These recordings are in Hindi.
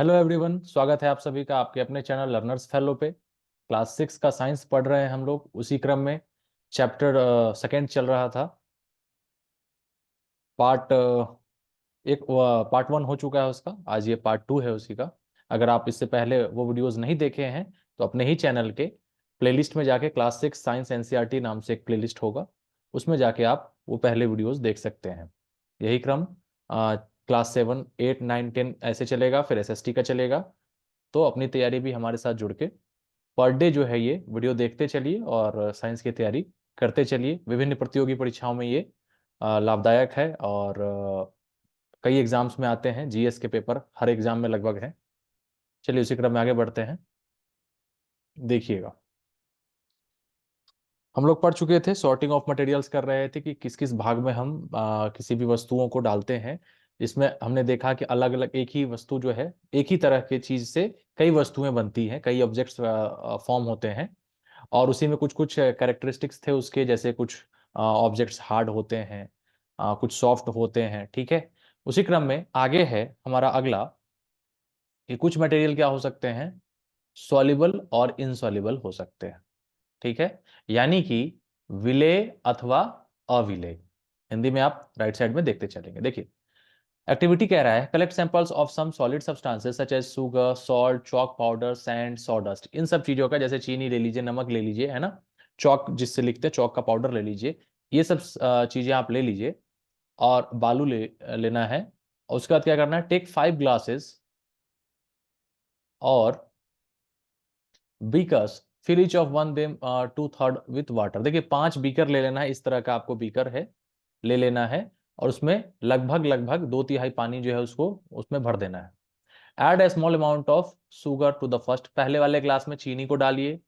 हेलो एवरीवन, स्वागत है आप सभी का आपके अपने चैनल लर्नर्स फेलो पे। क्लास 6 का साइंस पढ़ रहे हैं हम लोग। उसी क्रम में चैप्टर सेकंड चल रहा था। पार्ट एक पार्ट 1 हो चुका है उसका, आज ये पार्ट 2 है उसी का। अगर आप इससे पहले वो वीडियोस नहीं देखे हैं तो अपने ही चैनल के प्लेलिस्ट में जाके क्लास 6 साइंस एनसीईआरटी नाम से एक प्लेलिस्ट होगा, उसमें जाके आप वो पहले वीडियोस देख सकते हैं। यही क्रम क्लास 7, 8, 9, 10 ऐसे चलेगा, फिर एसएसटी का चलेगा। तो अपनी तैयारी भी हमारे साथ जुड़ के पर डे जो है ये वीडियो देखते चलिए और साइंस की तैयारी करते चलिए। विभिन्न प्रतियोगी परीक्षाओं में ये लाभदायक है और कई एग्जाम्स में आते हैं। जीएस के पेपर हर एग्जाम में लगभग है। चलिए उसी क्रम में आगे बढ़ते हैं। देखिएगा, हम लोग पढ़ चुके थे, सॉर्टिंग ऑफ मटेरियल्स कर रहे थे कि किस किस भाग में हम किसी भी वस्तुओं को डालते हैं। इसमें हमने देखा कि अलग अलग एक ही वस्तु जो है, एक ही तरह की चीज से कई वस्तुएं बनती हैं, कई ऑब्जेक्ट्स फॉर्म होते हैं। और उसी में कुछ कुछ कैरेक्टरिस्टिक्स थे उसके, जैसे कुछ ऑब्जेक्ट्स हार्ड होते हैं, कुछ सॉफ्ट होते हैं। ठीक है, उसी क्रम में आगे है हमारा अगला कि कुछ मटेरियल क्या हो सकते हैं, सॉल्युबल और इनसॉल्युबल हो सकते हैं। ठीक है, यानी कि विलेय अथवा अविलेय। हिंदी में आप राइट साइड में देखते चलेंगे। देखिए, एक्टिविटी कह रहा है collect samples of some solid substances such as sugar, salt, chalk powder, sand, sawdust. इन सब चीजों का, जैसे चीनी ले लीजिए, नमक ले लीजिए, है ना, चॉक जिससे लिखते हैं, चॉक का पाउडर ले लीजिए। ये सब चीजें आप ले लीजिए और बालू लेना है। और उसके बाद क्या करना है, टेक 5 ग्लासेस और beakers, fill each of one them 2/3 with water. देखिए, 5 बीकर ले लेना है, इस तरह का आपको बीकर है, ले लेना है। और उसमें लगभग लगभग 2/3 पानी जो है उसको उसमें भर देना है। Add a small amount of sugar to the first, पहले वाले ग्लास में चीनी को डालिए,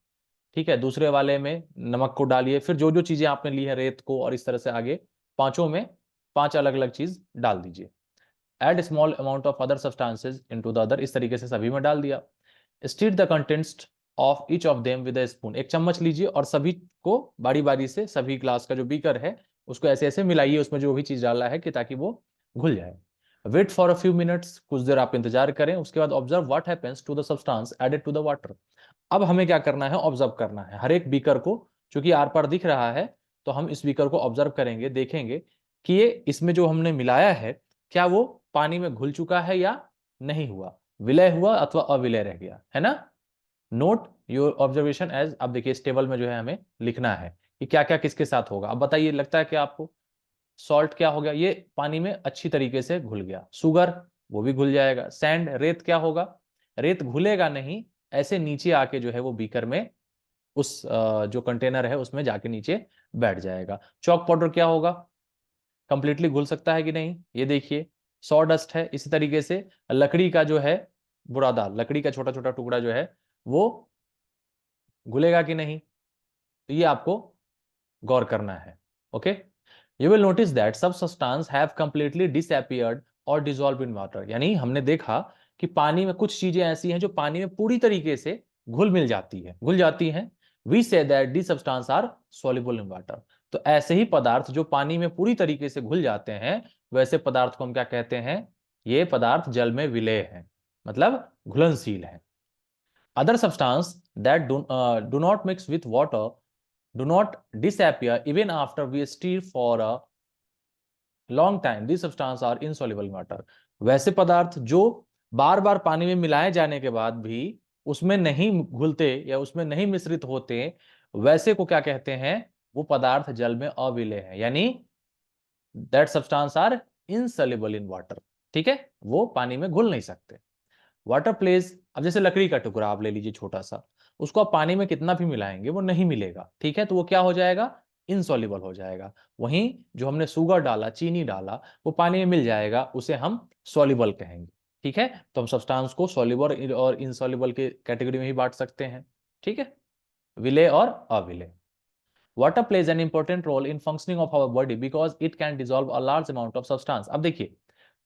ठीक है, दूसरे वाले में नमक को डालिए, फिर जो जो चीजें आपने ली है, रेत को, और इस तरह से आगे पांचों में 5 अलग अलग चीज डाल दीजिए। Add small amount of other substances into the other, इस तरीके से सभी में डाल दिया। Stir the contents of each of them with a spoon, एक चम्मच लीजिए और सभी को बारी बारी से, सभी ग्लास का जो बीकर है उसको ऐसे ऐसे मिलाइए उसमें जो भी चीज डाला है, कि ताकि वो घुल जाए। Wait for a few minutes, कुछ देर आप इंतजार करें। उसके बाद observe what happens to the substance added to the water. अब हमें क्या करना है, ऑब्जर्व करना है हर एक बीकर को। चूंकि आर पार दिख रहा है तो हम इस बीकर को ऑब्जर्व करेंगे, देखेंगे कि ये इसमें जो हमने मिलाया है क्या वो पानी में घुल चुका है या नहीं हुआ, विलय हुआ अथवा अविलय रह गया, है ना। नोट योर ऑब्जर्वेशन एज, अब देखिए इस टेबल में जो है हमें लिखना है कि क्या क्या किसके साथ होगा। अब बताइए, लगता है कि आपको सॉल्ट क्या हो गया, ये पानी में अच्छी तरीके से घुल गया। शुगर, वो भी घुल जाएगा। सैंड, रेत क्या होगा, रेत घुलेगा नहीं, ऐसे नीचे आके जो है वो बीकर में, उस जो कंटेनर है उसमें जाके नीचे बैठ जाएगा। चॉक पाउडर क्या होगा, कंप्लीटली घुल सकता है कि नहीं, ये देखिए। सॉ डस्ट है, इसी तरीके से लकड़ी का जो है बुरादा, लकड़ी का छोटा छोटा टुकड़ा जो है वो घुलेगा कि नहीं, तो ये आपको गौर करना है। Okay, you will notice that सब सब्सटेंस हैव कंप्लीटली डिसअपीयर्ड और डिसॉल्व इन वाटर। यानी हमने देखा कि पानी में कुछ चीजें ऐसी हैं जो पानी में पूरी तरीके से घुल मिल जाती है, घुल जाती हैं। We say that the substance are soluble in water. तो ऐसे ही पदार्थ जो पानी में पूरी तरीके से घुल जाते हैं, वैसे पदार्थ को हम क्या कहते हैं, ये पदार्थ जल में विलेय है, मतलब घुलनशील है। Other substance that do not mix with water do not disappear even after we stir for a long time. These substances are insoluble in water. वैसे पदार्थ जो बार बार पानी में मिलाए जाने के बाद भी उसमें नहीं घुलते या उसमें नहीं मिश्रित होते, वैसे को क्या कहते हैं, वो पदार्थ जल में अविलेय है, यानी that substance are insoluble in water. ठीक है, वो पानी में घुल नहीं सकते। वाटर प्लेज, अब जैसे लकड़ी का टुकड़ा आप ले लीजिए छोटा सा, उसको आप पानी में कितना भी मिलाएंगे वो नहीं मिलेगा, ठीक है, तो वो क्या हो जाएगा, इनसॉल्युबल हो जाएगा। वहीं जो हमने शुगर डाला, चीनी डाला, वो पानी में मिल जाएगा, उसे हम सॉल्युबल कहेंगे। ठीक है, तो हम सब्सटेंस को सॉल्युबल और इनसॉल्युबल के कैटेगरी में ही बांट सकते हैं। ठीक है, विलेय और अविलेय। Water plays an important role in functioning of our body because it can dissolve a large amount of substance. अब देखिए,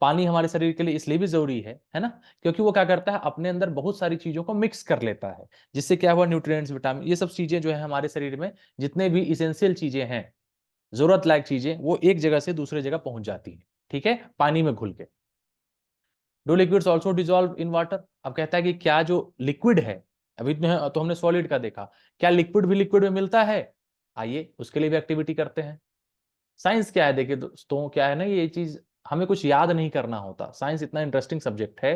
पानी हमारे शरीर के लिए इसलिए भी जरूरी है ना, क्योंकि वो क्या करता है, अपने अंदर बहुत सारी चीजों को मिक्स कर लेता है, जिससे क्या हुआ, न्यूट्रिएंट्स, विटामिन, ये सब चीजें जो है हमारे शरीर में, जितने भी इसेंशियल चीजें हैं, जरूरत लायक चीजें, वो एक जगह से दूसरे जगह पहुंच जाती है, ठीक है, पानी में घुल के। Do liquids also dissolve in water? अब कहता है कि क्या जो लिक्विड है, अभी तो हमने सॉलिड का देखा, क्या लिक्विड भी लिक्विड में मिलता है? आइए उसके लिए भी एक्टिविटी करते हैं। साइंस क्या है देखिए दोस्तों, क्या है ना, ये चीज हमें कुछ याद नहीं करना होता। साइंस इतना इंटरेस्टिंग सब्जेक्ट है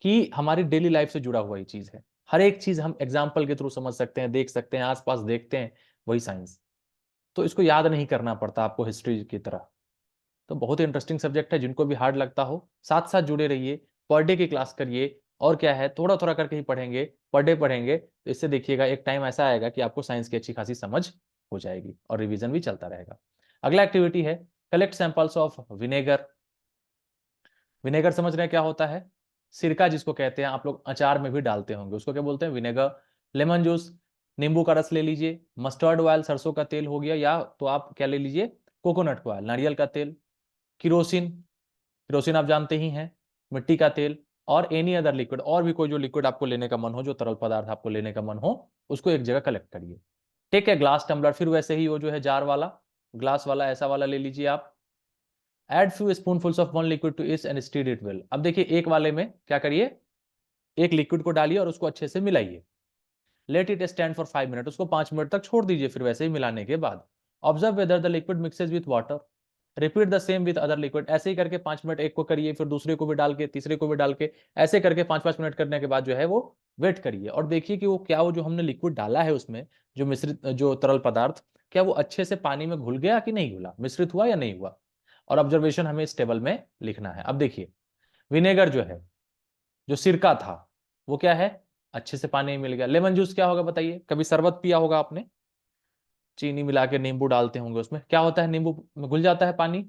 कि हमारी डेली लाइफ से जुड़ा हुआ ही चीज है। हर एक चीज हम एग्जाम्पल के थ्रू समझ सकते हैं, देख सकते हैं, आसपास देखते हैं, वही साइंस। तो इसको याद नहीं करना पड़ता आपको हिस्ट्री की तरह। तो बहुत ही इंटरेस्टिंग सब्जेक्ट है, जिनको भी हार्ड लगता हो साथ साथ जुड़े रहिए, पर डे की क्लास करिए। और क्या है, थोड़ा थोड़ा करके ही पढ़ेंगे, पर डे पढ़ेंगे, तो इससे देखिएगा एक टाइम ऐसा आएगा कि आपको साइंस की अच्छी खासी समझ हो जाएगी और रिवीजन भी चलता रहेगा। अगला एक्टिविटी है collect samples of vinegar. Vinegar समझ रहे हैं क्या होता है? सिरका जिसको कहते हैं, आप लोग अचार में भी डालते होंगे, उसको क्या बोलते हैं? विनेगर। लेमन जूस, नींबू का रस ले लीजिए। मस्टर्ड ऑयल, सरसों का तेल हो गया, या तो आप क्या ले लीजिए, कोकोनट ऑयल, नारियल का तेल। किरोसिन, किरोसिन आप जानते ही हैं, मिट्टी का तेल। और एनी अदर लिक्विड, और भी कोई जो लिक्विड आपको लेने का मन हो, जो तरल पदार्थ आपको लेने का मन हो, उसको एक जगह कलेक्ट करिए। ठीक है, ग्लास टम्बलर, फिर वैसे ही वो जो है जार वाला, ग्लास वाला, ऐसा वाला ले लीजिए आप। Add few spoonfuls of one liquid to it and stir it well. अब देखिए एक वाले में क्या करिए, एक लिक्विड को डालिए और उसको अच्छे से मिलाइए। Let it stand for 5 minute, उसको 5 मिनट तक छोड़ दीजिए, फिर वैसे ही मिलाने के बाद। Observe whether the liquid mixes with water. Repeat the same with other liquid. ऐसे ही करके 5 मिनट एक को करिए, फिर दूसरे को भी डाल के, तीसरे को भी डाल के, ऐसे करके 5-5 मिनट करने के बाद जो है वो वेट करिए और देखिए कि वो क्या, वो जो हमने लिक्विड डाला है उसमें, जो मिश्रित जो तरल पदार्थ, क्या वो अच्छे से पानी में घुल गया कि नहीं घुला, मिश्रित हुआ या नहीं हुआ। और ऑब्जर्वेशन हमें इस टेबल में लिखना है। अब देखिए विनेगर जो है, जो सिरका था, वो क्या है, अच्छे से पानी में मिल गया। लेमन जूस क्या होगा बताइए, कभी शरबत पिया होगा आपने, चीनी मिला के नींबू डालते होंगे, उसमें क्या होता है, नींबू में घुल जाता है पानी,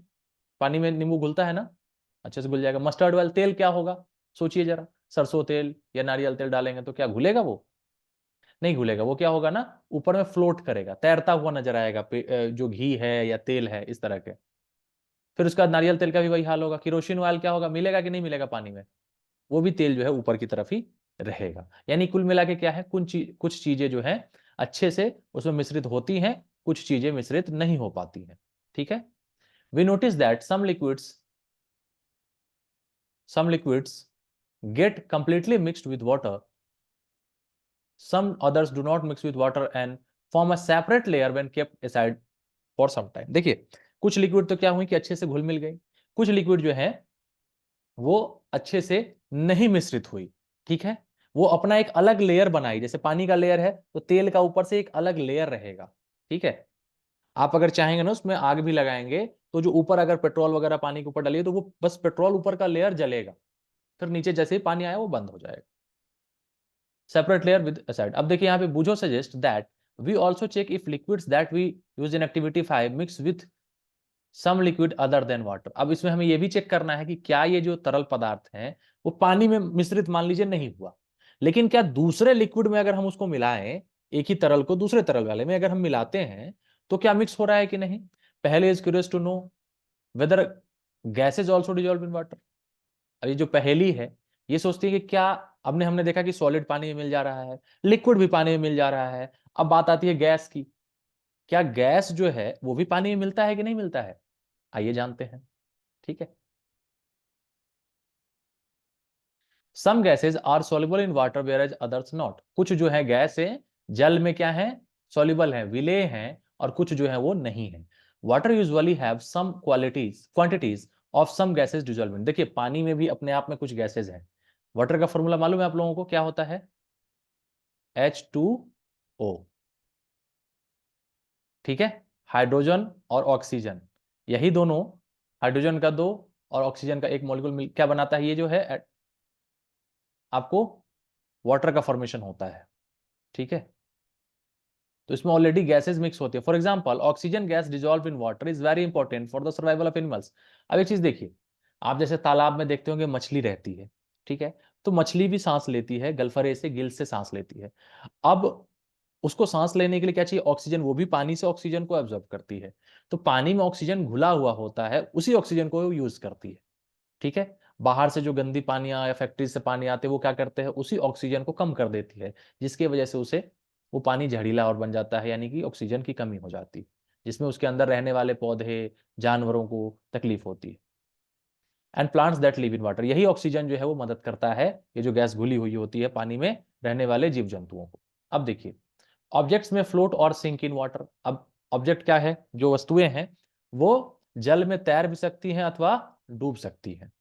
पानी में नींबू घुलता है ना, अच्छे से घुल जाएगा। मस्टर्ड ऑयल, तेल क्या होगा, सोचिए जरा, सरसों तेल या नारियल तेल डालेंगे तो क्या घुलेगा? वो नहीं घुलेगा, वो क्या होगा ना, ऊपर में फ्लोट करेगा, तैरता हुआ नजर आएगा, जो घी है या तेल है इस तरह के। फिर उसका नारियल तेल का भी वही हाल होगा। किरोसिन ऑयल क्या होगा, मिलेगा कि नहीं मिलेगा पानी में, वो भी तेल जो है ऊपर की तरफ ही रहेगा। यानी कुल मिला के क्या है, कुछ चीजें जो है अच्छे से उसमें मिश्रित होती हैं, कुछ चीजें मिश्रित नहीं हो पाती हैं। ठीक है, we notice that some liquids get completely mixed with water, some others do not mix with water and form a separate layer when kept aside for some time। देखिए कुछ लिक्विड तो क्या हुई कि अच्छे से घुल मिल गई, कुछ लिक्विड जो है वो अच्छे से नहीं मिश्रित हुई। ठीक है, वो अपना एक अलग लेयर बनाई, जैसे पानी का लेयर है तो तेल का ऊपर से एक अलग लेयर रहेगा। ठीक है, आप अगर चाहेंगे ना उसमें आग भी लगाएंगे, तो जो ऊपर अगर पेट्रोल वगैरह पानी के ऊपर डालिए तो वो बस पेट्रोल ऊपर का लेयर जलेगा, फिर नीचे जैसे ही पानी आया वो बंद हो जाएगा। Separate layer with aside. अब देखिए यहाँ पे Boojho suggest that we also check if liquids that we use in activity 5 mix with some liquid other than water. अब इसमें हमें यह भी चेक करना है कि क्या ये जो तरल पदार्थ है वो पानी में मिश्रित मान लीजिए नहीं हुआ, लेकिन क्या दूसरे लिक्विड में अगर हम उसको मिलाएं, एक ही तरल को दूसरे तरल वाले में अगर हम मिलाते हैं तो क्या मिक्स हो रहा है कि नहीं। Paheli is curious to know whether gases also dissolve in water. अब ये जो पहेली है, ये सोचती है कि क्या, अब हमने देखा कि सॉलिड पानी में मिल जा रहा है, लिक्विड भी पानी में मिल जा रहा है। अब बात आती है गैस की, क्या गैस जो है वो भी पानी में मिलता है कि नहीं मिलता है, आइए जानते हैं। ठीक है, some gases are soluble in water whereas others not. कुछ जो है गैस है, जल में क्या है, सोल्युबल है, विलेय हैं, और कुछ जो है वो नहीं है। Water usually have some quantities of some gases dissolving. देखिए पानी में भी अपने आप में कुछ गैसेज हैं। वाटर का फॉर्मूला मालूम है आप लोगों को, क्या होता है, H2O। ठीक है, हाइड्रोजन और ऑक्सीजन, यही दोनों, हाइड्रोजन का दो और ऑक्सीजन का एक मॉलिक्यूल मिल क्या बनाता है, ये जो है आपको वाटर का फॉर्मेशन होता है। ठीक है, तो इसमें ऑलरेडी गैसेस मिक्स होती है। For example oxygen gas dissolve in water is very important for the survival of animals. अब एक चीज देखिए, आप जैसे तालाब में देखते होंगे मछली रहती है, ठीक है, तो मछली भी सांस लेती है, गलफरे से, गिल से सांस लेती है। अब उसको सांस लेने के लिए क्या चाहिए, ऑक्सीजन, वो भी पानी से ऑक्सीजन को एब्जॉर्ब करती है। तो पानी में ऑक्सीजन घुला हुआ होता है, उसी ऑक्सीजन को यूज करती है। ठीक है, बाहर से जो गंदी पानी या फैक्ट्री से पानी आते हैं वो क्या करते हैं, उसी ऑक्सीजन को कम कर देती है, जिसकी वजह से उसे वो पानी जहरीला और बन जाता है, यानी कि ऑक्सीजन की कमी हो जाती है, जिसमें उसके अंदर रहने वाले पौधे, जानवरों को तकलीफ होती है। And plants that live in water, यही ऑक्सीजन जो है वो मदद करता है, ये जो गैस घुली हुई होती है पानी में रहने वाले जीव जंतुओं को। अब देखिए ऑब्जेक्ट्स में फ्लोट और सिंक इन वाटर। अब ऑब्जेक्ट क्या है, जो वस्तुएं हैं वो जल में तैर भी सकती हैं अथवा डूब सकती हैं।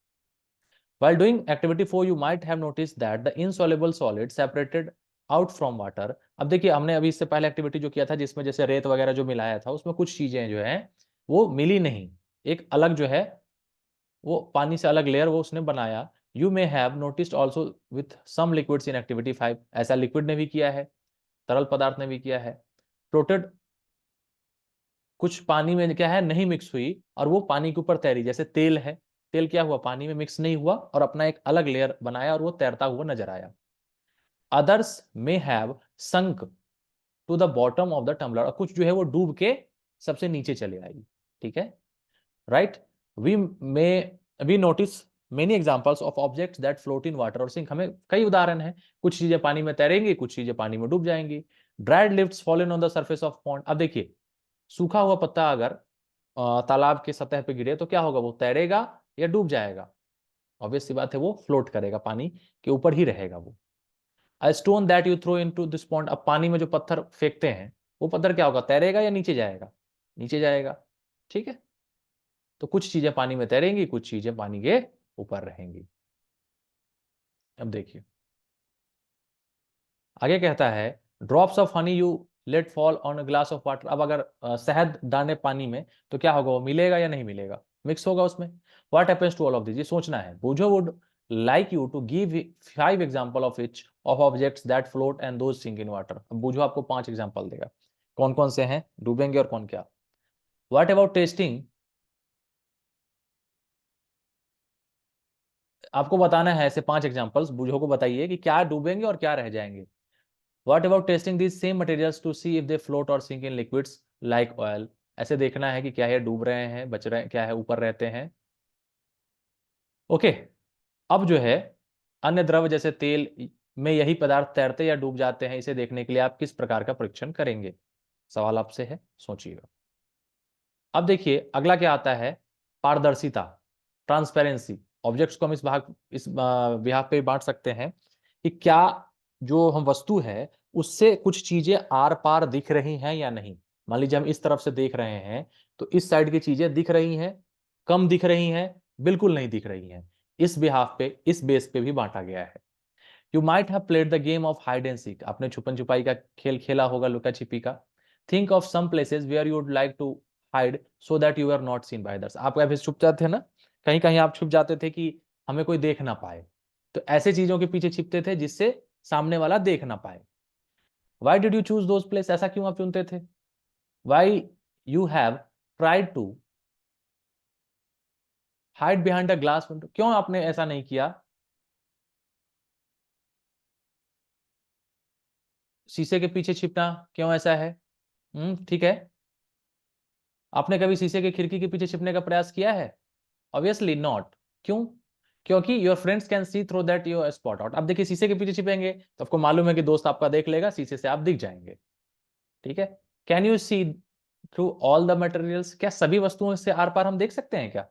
While doing activity 4 you might have noticed that the insoluble solid separated out from water। अब देखिए हमने अभी इससे पहले एक्टिविटी जो किया था जिसमें जैसे रेत वगैरह जो मिलाया था उसमें कुछ चीजें जो है वो मिली नहीं, एक अलग जो है वो पानी से अलग लेयर वो उसने बनाया। You may have noticed also with some liquids in activity 5, ऐसा लिक्विड ने भी किया है, तरल पदार्थ ने भी किया है। फ्लोटेड, कुछ पानी में क्या है नहीं मिक्स हुई और वो पानी के ऊपर तैरी, जैसे तेल है, तेल क्या हुआ पानी में मिक्स नहीं हुआ और अपना एक अलग लेयर बनाया और वो तैरता हुआ नजर आया। Others may have sunk to the bottom of the tumbler, और कुछ जो है वो डूब के सबसे नीचे चले आई। ठीक है, right. We may we notice many examples of objects that float in water और सिंक, हमें कई उदाहरण हैं, कुछ चीजें पानी में तैरेंगी, कुछ चीजें पानी में डूब जाएंगी। Dried lifts fallen on the surface of pond. अब देखिए सूखा हुआ पत्ता अगर तालाब के सतह पे गिरे तो क्या होगा, वो तैरेगा या डूब जाएगा? ऑब्वियस सी बात है वो फ्लोट करेगा, पानी के ऊपर ही रहेगा वो। A stone that you throw into this pond, अब पानी में जो पत्थर फेंकते हैं वो पत्थर क्या होगा, तैरेगा या नीचे जाएगा? नीचे जाएगा। ठीक है, तो कुछ चीजें पानी में तैरेंगी, कुछ चीजें पानी के ऊपर रहेंगी। अब देखिए आगे कहता है drops of honey you let fall on a glass of water. अब अगर शहद दाने पानी में तो क्या होगा, वो मिलेगा या नहीं मिलेगा, मिक्स होगा उसमें। What happens to all of this, ये सोचना है। बूझो would like you to give 5 example of each of objects that float and those sink in water. अब बूझो आपको 5 एग्जांपल देगा, कौन कौन से हैं डूबेंगे और कौन क्या। व्हाट अबाउट टेस्टिंग, आपको बताना है ऐसे 5 एग्जांपल्स, बूझो को बताइए कि क्या डूबेंगे और क्या रह जाएंगे। What about testing these same materials to see if they float or sink in liquids like oil? ऐसे देखना है कि क्या ये डूब रहे हैं, बच रहे हैं, क्या है ऊपर रहते हैं। ओके, अब जो है अन्य द्रव जैसे तेल में यही पदार्थ तैरते या डूब जाते हैं, इसे देखने के लिए आप किस प्रकार का परीक्षण करेंगे? सवाल आपसे है, सोचिएगा। अब देखिए अगला क्या आता है, पारदर्शिता, ट्रांसपेरेंसी। ऑब्जेक्ट्स को हम इस विभाग पे बांट सकते हैं कि क्या जो हम वस्तु है उससे कुछ चीजें आर पार दिख रही हैं या नहीं। मान लीजिए हम इस तरफ से देख रहे हैं तो इस साइड की चीजें दिख रही हैं, कम दिख रही हैं, बिल्कुल नहीं दिख रही हैं। इस बिहाफ पे, इस बेस पे भी बांटा गया है। You might have played the game of hide and seek, आपने छुपन छुपाई का खेल खेला होगा, लुका छिपी का। Think of some places where you would like to hide so that you are not seen by others. आप कभी छुप जाते हैं ना, कहीं कहीं आप छुप जाते थे कि हमें कोई देख ना पाए, तो ऐसे चीजों के पीछे छिपते थे जिससे सामने वाला देख ना पाए। Why did you choose those place, ऐसा क्यों आप चुनते थे? Why you have tried to hide behind a glass window, क्यों आपने ऐसा नहीं किया? शीशे के पीछे छिपना क्यों ऐसा है? ठीक है। आपने कभी शीशे की खिड़की के पीछे छिपने का प्रयास किया है? Obviously not. क्यों? क्योंकि your friends can see through that you spot out. अब देखिए शीशे के पीछे छिपेंगे तो आपको मालूम है कि दोस्त आपका देख लेगा, शीशे से आप दिख जाएंगे। ठीक है। Can you see through all the materials, क्या सभी वस्तुओं से आर पार हम देख सकते हैं क्या?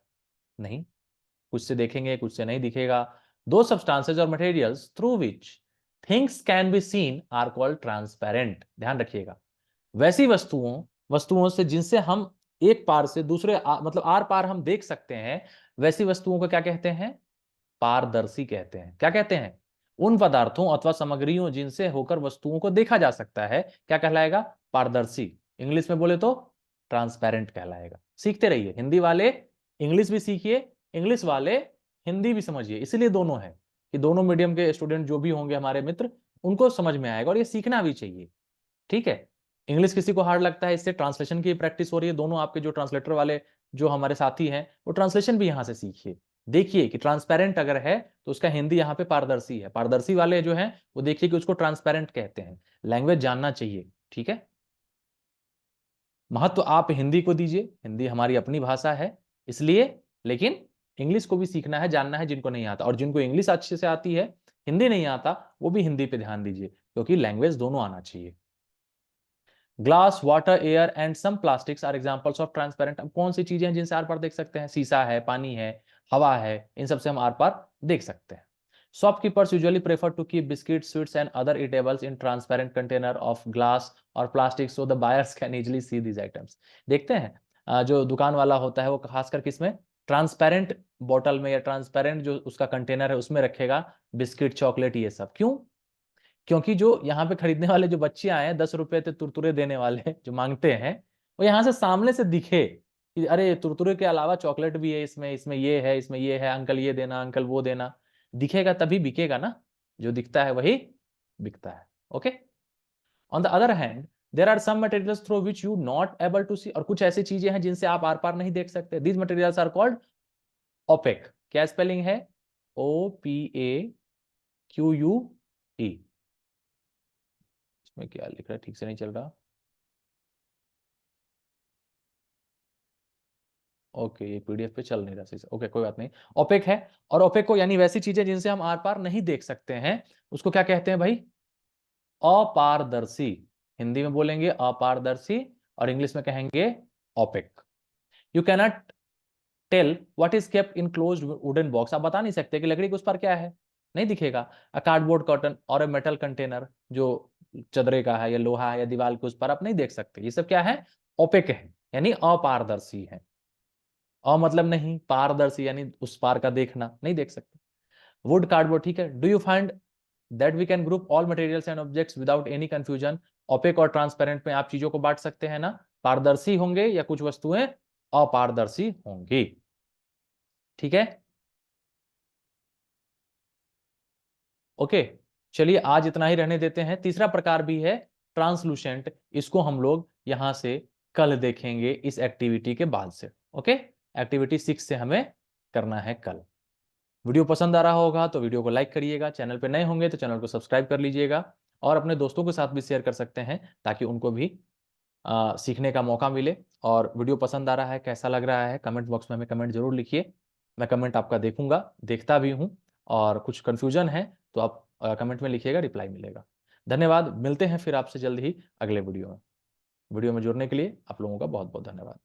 नहीं, कुछ से देखेंगे कुछ से नहीं दिखेगा। दो सब्सटेंसेस और materials through which things can be seen are called transparent. ध्यान रखिएगा, वैसी वस्तुओं वस्तुओं से जिनसे हम एक पार से दूसरे मतलब आर पार हम देख सकते हैं, वैसी वस्तुओं को क्या कहते हैं? पारदर्शी कहते हैं। क्या कहते हैं? उन पदार्थों अथवा सामग्रियों जिनसे होकर वस्तुओं को देखा जा सकता है क्या कहलाएगा? पारदर्शी। इंग्लिश में बोले तो ट्रांसपेरेंट कहलाएगा। सीखते रहिए, हिंदी वाले इंग्लिश भी सीखिए, इंग्लिश वाले हिंदी भी समझिए, इसलिए दोनों है कि दोनों मीडियम के स्टूडेंट जो भी होंगे हमारे मित्र उनको समझ में आएगा और ये सीखना भी चाहिए। ठीक है, इंग्लिश किसी को हार्ड लगता है, इससे ट्रांसलेशन की प्रैक्टिस हो रही है। दोनों आपके जो ट्रांसलेटर वाले जो हमारे साथी हैं वो ट्रांसलेशन भी यहां से सीखिए। देखिए कि ट्रांसपेरेंट अगर है तो उसका हिंदी यहाँ पे पारदर्शी है, पारदर्शी वाले जो हैं वो देखिए कि उसको ट्रांसपेरेंट कहते हैं। लैंग्वेज जानना चाहिए, ठीक है। महत्व आप हिंदी को दीजिए, हिंदी हमारी अपनी भाषा है इसलिए, लेकिन इंग्लिश को भी सीखना है, जानना है जिनको नहीं आता, और जिनको इंग्लिश अच्छे से आती है, हिंदी नहीं आता, वो भी हिंदी पे ध्यान दीजिए, क्योंकि लैंग्वेज दोनों आना चाहिए। Glass, water, air and some plastics are examples of transparent. अब कौन सी चीजें हैं जिनसे आर पार देख सकते हैं? शीशा है, पानी है, हवा है, इन सब से हम आर पार देख सकते हैं। Shopkeepers usually prefer to keep biscuits, sweets and other eatables in transparent container of glass or plastic so the buyers can easily see these items। देखते हैं जो दुकान वाला होता है वो खासकर किसमें, ट्रांसपेरेंट बॉटल में या ट्रांसपेरेंट जो उसका कंटेनर है उसमें रखेगा बिस्किट, चॉकलेट, ये सब। क्यों? क्योंकि जो यहाँ पे खरीदने वाले जो बच्चे आए हैं 10 रुपए के तुरतुरे देने वाले जो मांगते हैं, वो यहाँ से सामने से दिखे कि अरे तुरतुरे के अलावा चॉकलेट भी है इसमें, इसमें ये है, इसमें ये है, अंकल ये देना, अंकल वो देना, दिखेगा तभी बिकेगा ना, जो दिखता है वही बिकता है। Okay, on the other hand there are some materials through which you not able to see, और कुछ ऐसी चीजें हैं जिनसे आप आर पार नहीं देख सकते। These materials are called opaque. क्या स्पेलिंग है? OPAQUE। इसमें क्या लिख रहा है, ठीक से नहीं चल रहा। ओके, ये पीडीएफ पे चल नहीं रहा सही से। ओके, कोई बात नहीं। ओपेक है, और ओपेक को यानी वैसी चीजें जिनसे हम आर पार नहीं देख सकते हैं, उसको क्या कहते हैं भाई? अपारदर्शी। हिंदी में बोलेंगे अपारदर्शी, और इंग्लिश में कहेंगे opaque. You cannot tell what is kept in closed wooden box. आप बता नहीं सकते कि लकड़ी के उस पर क्या है, नहीं दिखेगा। अ कार्डबोर्ड कर्टन और अ मेटल कंटेनर, जो चदरे का है या लोहा है या दीवार के उस पर आप नहीं देख सकते। ये सब क्या है? ओपेक है, यानी अपारदर्शी है। मतलब नहीं, पारदर्शी यानी उस पार का देखना, नहीं देख सकते। वुड, कार्डबोर्ड, ठीक है। Do you find that we can group all materials and objects without any confusion. Opaque और ट्रांसपेरेंट में आप चीजों को बांट सकते हैं ना, पारदर्शी होंगे या कुछ वस्तुएं अपारदर्शी होंगी। ठीक है, ओके। चलिए आज इतना ही रहने देते हैं। तीसरा प्रकार भी है ट्रांसलूसेंट, इसको हम लोग यहां से कल देखेंगे इस एक्टिविटी के बाद से। ओके, एक्टिविटी 6 से हमें करना है कल। वीडियो पसंद आ रहा होगा तो वीडियो को लाइक करिएगा, चैनल पे नए होंगे तो चैनल को सब्सक्राइब कर लीजिएगा, और अपने दोस्तों के साथ भी शेयर कर सकते हैं ताकि उनको भी सीखने का मौका मिले। और वीडियो पसंद आ रहा है, कैसा लग रहा है, कमेंट बॉक्स में हमें कमेंट जरूर लिखिए। मैं कमेंट आपका देखूंगा, देखता भी हूं, और कुछ कन्फ्यूजन है तो आप कमेंट में लिखिएगा, रिप्लाई मिलेगा। धन्यवाद, मिलते हैं फिर आपसे जल्द ही अगले वीडियो में। वीडियो में जुड़ने के लिए आप लोगों का बहुत बहुत धन्यवाद।